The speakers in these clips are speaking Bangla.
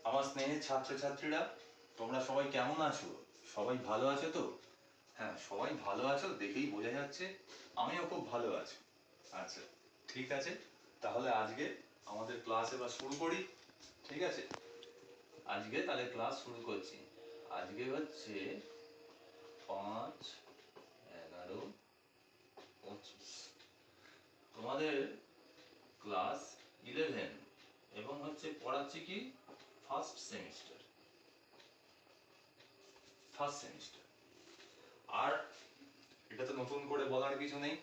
আমার স্নেহের ছাত্রছাত্রীরা, তোমরা সবাই কেমন আছো? সবাই ভালো আছো তো? হ্যাঁ, সবাই ভালো আছো দেখেই বোঝা যাচ্ছে। আমিও খুব ভালো আছি। আচ্ছা, ঠিক আছে, তাহলে আজকে আমাদের ক্লাস এবার শুরু করি। ঠিক আছে, আজকে তাহলে ক্লাস শুরু করছি। আজকে হচ্ছে 5/11/25। তোমাদের ক্লাস 11 এবং হচ্ছে পড়াচ্ছি কি ফার্স্ট সেমিস্টার। আর এটা তো নতুন করে বলার কিছু নেই,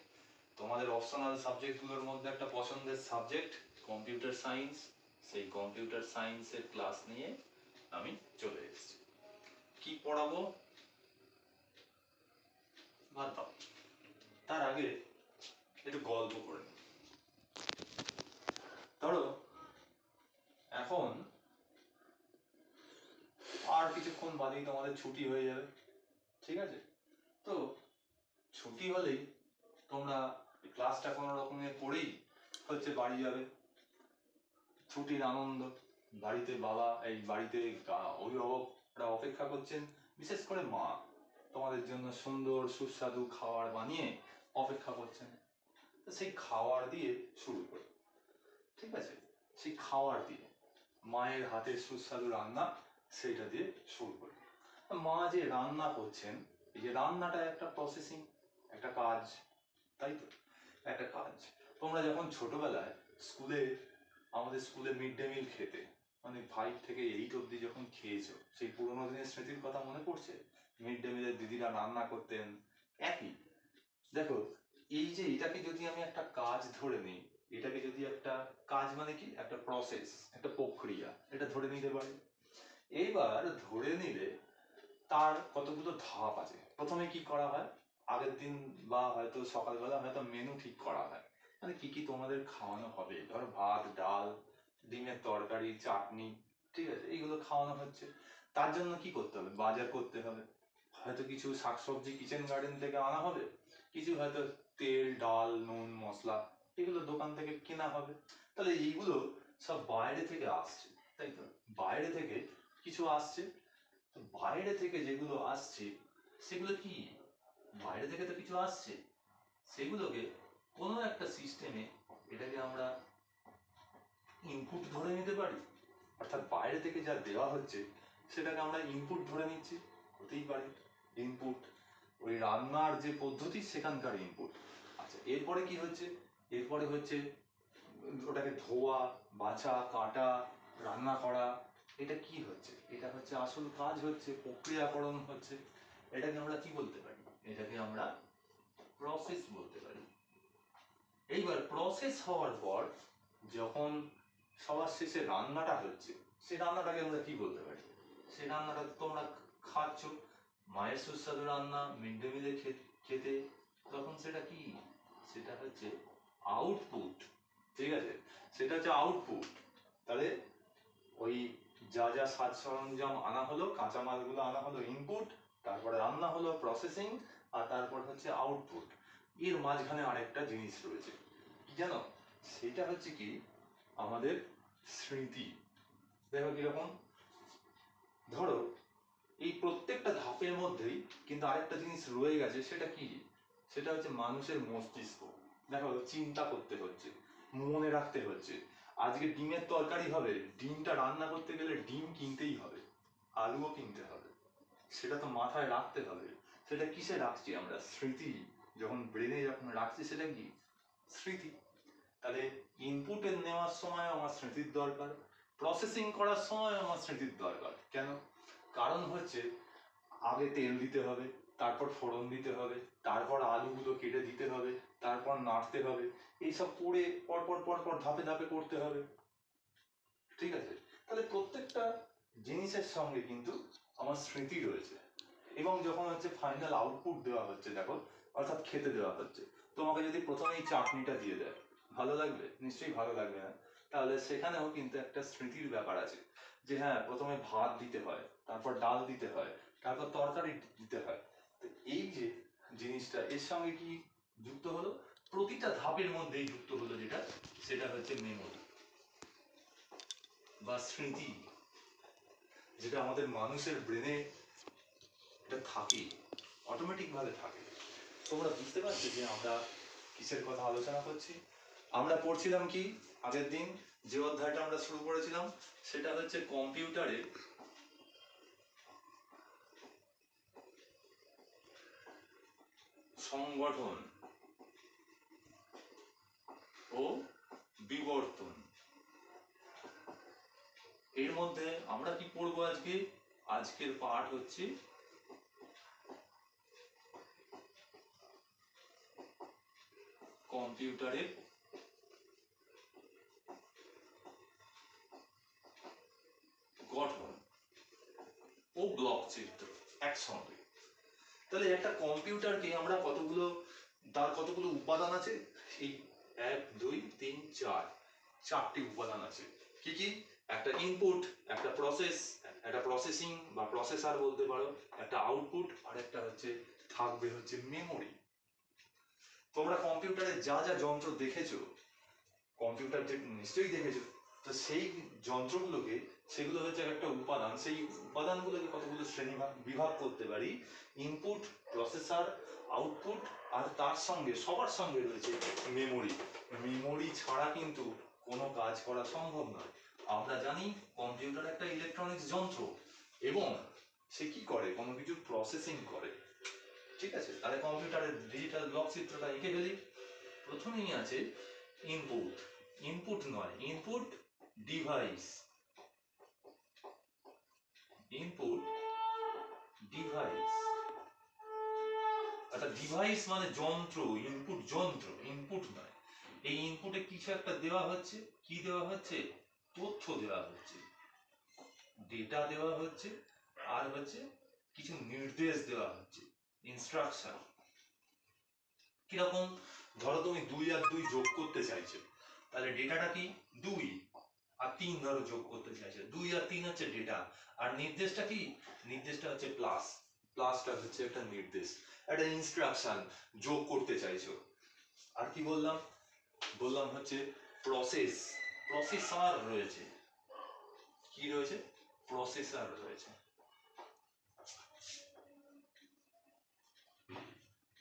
তোমাদের অপশনাল সাবজেক্টগুলোর মধ্যে একটা পছন্দের সাবজেক্ট কম্পিউটার সায়েন্স। সেই কম্পিউটার সায়েন্সের ক্লাস নিয়ে আমি চলে এসেছি। কি পড়াবো বাদ দাও, তার আগে একটু গল্প করে নিই। ধরো এখন আর কিছুক্ষণ বাদেই তোমাদের ছুটি হয়ে যাবে। ঠিক আছে, তো ছুটি হলেই তোমরা ক্লাসটা কোনো রকমের পড়েই হচ্ছে বাড়ি যাবে। ছুটির আনন্দ, বাড়িতে বাড়িতে অভিভাবকরা অপেক্ষা করছেন, বিশেষ করে মা তোমাদের জন্য সুন্দর সুস্বাদু খাবার বানিয়ে অপেক্ষা করছেন। তো সেই খাবার দিয়ে শুরু করি। ঠিক আছে, সেই খাবার দিয়ে মায়ের হাতের সুস্বাদু রান্না, সেইটা দিয়ে শুরু করি। মা যে রান্না করছেন, এই যে রান্নাটা একটা প্রসেসিং, একটা কাজ, তাই তো, একটা কাজ। তোমরা যখন ছোটবেলায় আমাদের স্কুলে মিড ডে মিল খেতে, মানে 5 থেকে 8 অব্দি যখন খেয়েছো, সেই পুরোনো দিনের স্মৃতির কথা মনে পড়ছে? মিড ডে মিলের দিদিরা রান্না করতেন একই। দেখো, এই যে এটাকে যদি আমি একটা কাজ ধরে নিই, এটাকে যদি একটা কাজ মানে কি একটা প্রসেস, একটা প্রক্রিয়া, এটা ধরে নিতে পারি। এইবার ধরে নিলে তার কতগুলো ধাপ আছে। প্রথমে কি করা হয়, আগের দিন বা হয়তো সকালবেলা হয়তো মেনু ঠিক করা হয়, মানে কি কি তোমাদের খাওয়ানো হবে। ধরো ভাত, ডাল, ডিমের তরকারি, চাটনি, ঠিক আছে, এইগুলো খাওয়ানো হচ্ছে। তার জন্য কি করতে হবে, বাজার করতে হবে। হয়তো কিছু শাকসবজি কিচেন গার্ডেন থেকে আনা হবে, কিছু হয়তো তেল, ডাল, নুন, মশলা, এগুলো দোকান থেকে কেনা হবে। তাহলে এইগুলো সব বাইরে থেকে আসছে, তাই তো, বাইরে থেকে কিছু আসছে। তো বাইরে থেকে যেগুলো আসছে সেগুলো কি, বাইরে থেকে তো কিছু আসছে, সেগুলোকে কোনো একটা সিস্টেমে এটাকে আমরা ইনপুট ধরে নিতে পারি। অর্থাৎ বাইরে থেকে যা দেওয়া হচ্ছে সেটাকে আমরা ইনপুট ধরে নিচ্ছি, হতেই পারে ইনপুট ওই রান্নার যে পদ্ধতি সেখানকার ইনপুট। আচ্ছা, এরপরে কি হচ্ছে, এরপরে হচ্ছে ওটাকে ধোয়া, বাছা, কাটা, রান্না করা। এটা কি হচ্ছে, এটা হচ্ছে আসল কাজ, হচ্ছে প্রক্রিয়াকরণ হচ্ছে। এটাকে আমরা কি বলতে পারি, এটাকে আমরা প্রসেস বলতে পারি। এইবার প্রসেস হওয়ার পর যখন সবার শেষে রান্নাটা হচ্ছে, সেই রান্নাটাকে আমরা কি বলতে পারি, সেই রান্নাটা তোমরা খাচ্ছ, মায়ের সুস্বাদু রান্না মিড ডে মিলে খেতে, তখন সেটা কি, সেটা হচ্ছে আউটপুট। ঠিক আছে, সেটা হচ্ছে আউটপুট। তাহলে ওই যা যা সাজ সরঞ্জাম আনা হলো, কাঁচামালগুলো আনা হলো ইনপুট, তারপরে রান্না হলো প্রসেসিং, আর তারপর হচ্ছে আউটপুট। এর মাঝখানে আরেকটা জিনিস রয়েছে, কি জানো, সেটা হচ্ছে কি আমাদের স্মৃতি। দেখো কিরকম, ধরো এই প্রত্যেকটা ধাপের মধ্যেই কিন্তু আরেকটা জিনিস রয়ে গেছে, সেটা কি, সেটা হচ্ছে মানুষের মস্তিষ্ক। দেখো, চিন্তা করতে হচ্ছে, মনে রাখতে হচ্ছে, আজকে ডিমের তরকারি হবে, ডিমটা রান্না করতে গেলে ডিম কিনতেই হবে, আলুও কিনতে হবে, সেটা তো মাথায় রাখতে হবে। সেটা কিসে রাখছি আমরা, স্মৃতি। যখন ব্রেনে যখন রাখছি সেটা কি, স্মৃতি। তাহলে ইনপুটের নেওয়ার সময় আমার স্মৃতির দরকার, প্রসেসিং করার সময় আমার স্মৃতির দরকার। কেন, কারণ হচ্ছে আগে তেল দিতে হবে, তারপর ফোড়ন দিতে হবে, তারপর আলুগুলো কেটে দিতে হবে, তারপর নাড়তে হবে, এইসব করে পরপর পরপর ধাপে ধাপে করতে হবে। ঠিক আছে, তাহলে প্রত্যেকটা জিনিসের সঙ্গে কিন্তু আমার স্মৃতি রয়েছে। এবং যখন হচ্ছে ফাইনাল আউটপুট দেওয়া হচ্ছে, দেখো, অর্থাৎ খেতে দেওয়া হচ্ছে, তোমাকে যদি প্রথমেই চাটনিটা দিয়ে দেয়, ভালো লাগবে? নিশ্চয়ই ভালো লাগবে না। তাহলে সেখানেও কিন্তু একটা স্মৃতির ব্যাপার আছে, যে হ্যাঁ, প্রথমে ভাত দিতে হয়, তারপর ডাল দিতে হয়, তারপর তরকারি দিতে হয়। তো এই যে জিনিসটা এর সঙ্গে কি যুক্ত হলো, প্রতিটা ধাপের মধ্যেই যুক্ত হলো যেটা, সেটা হচ্ছে মেমোরি বা স্মৃতি। যেটা আমাদের মানুষের ব্রেনে এটা থাকে, অটোমেটিক ভাবে থাকে। তোমরা বুঝতে পারছো যে আমরা কিসের কথা আলোচনা করছি? আমরা পড়ছিলাম কি আগের দিন যে অধ্যায়টা আমরা শুরু করেছিলাম সেটা হচ্ছে কম্পিউটারে সংগঠন ও বিবর্তন। এর মধ্যে আমরা কি পড়বো আজকে? আজকের পাঠ হচ্ছে কম্পিউটারের গঠন ও ব্লক চিত্র একসঙ্গে। তাহলে একটা কম্পিউটারকে আমরা তার কতগুলো উপাদান আছে? এই 1 2 3 4 চারটি উপাদান আছে। কি কি? একটা ইনপুট, একটা প্রসেস, একটা প্রসেসিং বা প্রসেসর বলতে পারো, একটা আউটপুট, আর একটা থাকবে মেমোরি। তোমরা কম্পিউটারে যা যা যন্ত্র দেখেছো, কম্পিউটার যে নিশ্চয়ই দেখেছো, তো সেই যন্ত্রগুলোকে, সেগুলো হচ্ছে একটা উপাদান। সেই উপাদানগুলোকে কতগুলো শ্রেণী বিভাগ করতে পারি: ইনপুট, প্রসেসর, আউটপুট, আর তার সঙ্গে সবার সঙ্গে রয়েছে মেমোরি। মেমোরি ছাড়া কিন্তু কোনো কাজ করা সম্ভব নয়। আমরা জানি কম্পিউটার একটা ইলেকট্রনিক্স যন্ত্র এবং সে কি করে? কোনো কিছু প্রসেসিং করে। ঠিক আছে, তাহলে কম্পিউটারের ডিজিটাল ব্লক চিত্রটা এঁকে ফেলি। প্রথমেই আছে ইনপুট। ইনপুট নয়, ইনপুট ডিভাইস। ইনপুট ডিভাইস, আচ্ছা ডিভাইস মানে যন্ত্র, ইনপুট যন্ত্র, ইনপুট নয়। এই ইনপুটে কিছু একটা দেওয়া হচ্ছে। কি দেওয়া হচ্ছে? তথ্য দেওয়া হচ্ছে, ডেটা দেওয়া হচ্ছে, আর কিছু নির্দেশ দেওয়া হচ্ছে, ইনস্ট্রাকশন। কিরকম? ধরো তুমি 2 আর 2 যোগ করতে চাইছো, তাহলে ডেটাটা কি? 2 আর 3 ধরো যোগ করতে চাইছো। 2 আর 3 হচ্ছে ডেটা, আর নির্দেশটা কি? নির্দেশটা হচ্ছে প্লাস। প্লাসটা হচ্ছে একটা নির্দেশ, একটা ইনস্ট্রাকশন যোগ করতে চাইছো। আর কি বললাম? বললাম প্রসেস, প্রসেসর রয়েছে। কি রয়েছে? প্রসেসর রয়েছে,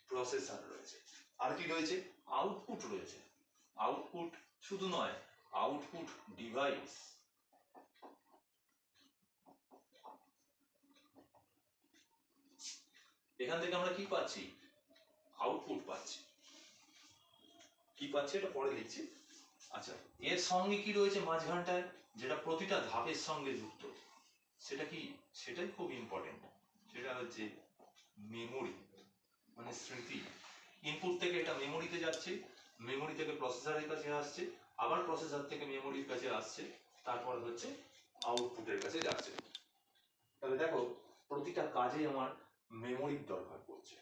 প্রসেসর রয়েছে। আর কি রয়েছে? আউটপুট রয়েছে। আউটপুট শুধু নয়, আউটপুট ডিভাইস। এখান থেকে আমরা কি পাচ্ছি? আউটপুট পাচ্ছি। কি পাচ্ছি এটা পরে লিখছি। আচ্ছা, এর সঙ্গে কি রয়েছে মাঝখানটায়, যেটা প্রতিটা ধাপের সঙ্গে যুক্ত? সেটা কি? সেটাই খুব ইম্পর্টেন্ট। সেটা হচ্ছে মেমোরি, মানে স্মৃতি। ইনপুট থেকে এটা মেমোরিতে যাচ্ছে, মেমোরি থেকে প্রসেসরের কাছে আসছে, আবার প্রসেসর থেকে মেমোরির কাছে আসছে, তারপর আউটপুটের কাছে যাচ্ছে। তাহলে দেখো, প্রতিটা কাজে আমার মেমোরির দরকার পড়ছে।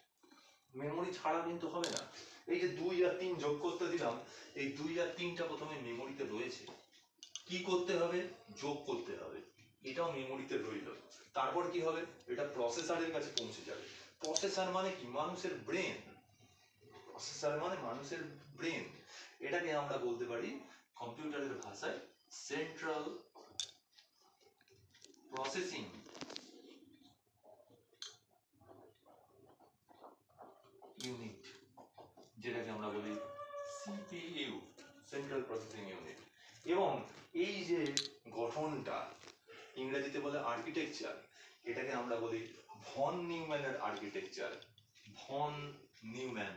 মেমোরি ছাড়া কিন্তু হবে না। এই যে 2 আর 3 যোগ করতে দিলাম, এই 2 আর 3টা প্রথমে মেমোরিতে রয়েছে। কি করতে হবে? যোগ করতে হবে। এটাও মেমোরিতে রইল। তারপর কি হবে? এটা প্রসেসরের কাছে পৌঁছে যাবে। প্রসেসর মানে কি? মানুষের ব্রেন। প্রসেসর মানে মানুষের ব্রেন। এটাকে আমরা বলতে পারি কম্পিউটারের ভাষায় সেন্ট্রাল প্রসেসিং ইউনিট, যেটাকে আমরা বলি সিপিইউ, সেন্ট্রাল প্রসেসিং ইউনিট। এবং এই যে গঠনটা, ইংরেজিতে বলে আর্কিটেকচার, এটাকে আমরা বলি ভন নিউম্যানের architecture. Von Neumann,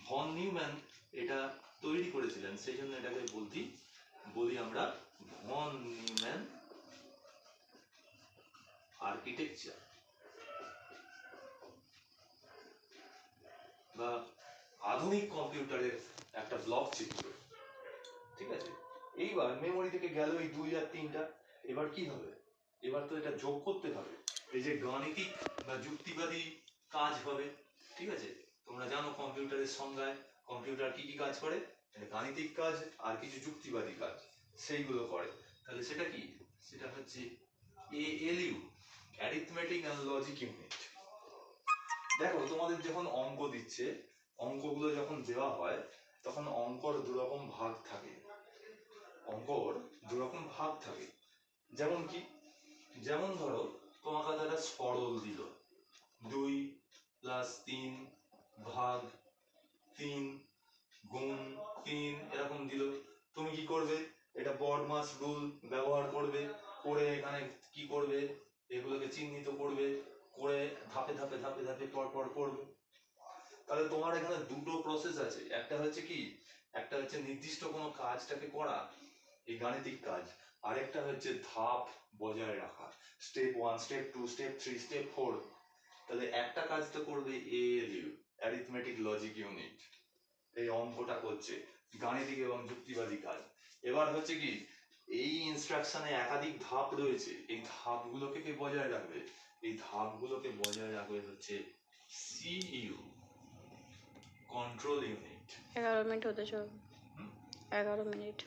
von Neumann এটা তৈরি করেছিলেন, সেই জন্য এটাকে বলি আমরা ভন নিউম্যান আর্কিটেকচার বা আধুনিক কম্পিউটারের একটা ব্লক চিত্র। ঠিক আছে, এইবার মেমোরি থেকে গেল এই 2 আর 3টা। এবার কি হবে? এবার তো এটা যোগ করতে হবে। এই যে গাণিতিক বা যুক্তিবাদী কাজ হবে। ঠিক আছে, তোমরা জানো কম্পিউটারের সংজ্ঞায় কম্পিউটার কি কি কাজ করে? গাণিতিক কাজ আর কিছু যুক্তিবাদী কাজ সেইগুলো করে। তাহলে সেটা কি? সেটা হচ্ছে ALU, arithmetic and logic unit. দেখো, তোমাদের যখন অঙ্ক দিচ্ছে, অঙ্কগুলো যখন দেওয়া হয়, তখন অঙ্কর দুরকম ভাগ থাকে। অঙ্কর দুরকম ভাগ থাকে। যেমন কি? যেমন ধরো তোমাকে হয়তো একটা সরল দিল 2 + 3 ভাগ 3 গুণ 3 এরকম দিল, তুমি কি করবে? এটা বডমাস রুল ব্যবহার করবে, করে এখানে কি করবে, এগুলোকে চিহ্নিত করবে, করে ধাপে ধাপে ধাপে ধাপে পর পর করবে। তাহলে তোমার এখানে দুটো প্রসেস আছে, একটা হচ্ছে কি, একটা হচ্ছে নির্দিষ্ট কোনো কাজটাকে করা, এই গাণিতিক কাজ, আরেকটা হচ্ছে ধাপ বজায় রাখা, স্টেপ 1 স্টেপ 2 স্টেপ 3 স্টেপ 4। তাহলে একটা কাজ তো করবে এএলইউ, অ্যারিথমেটিক লজিক ইউনিট, এই অঙ্কটা করছে, গাণিতিক এবং যুক্তিবাদী কাজ। এবার হচ্ছে কি, এই ইনস্ট্রাকশনে একাধিক ধাপ রয়েছে, এই ধাপগুলোকে কে বজায় রাখবে? এই ধাপগুলোকে বজায় রাখবে হচ্ছে সিইউ, কন্ট্রোল ইউনিট। 11 মিনিট হতে চল, 11 মিনিট।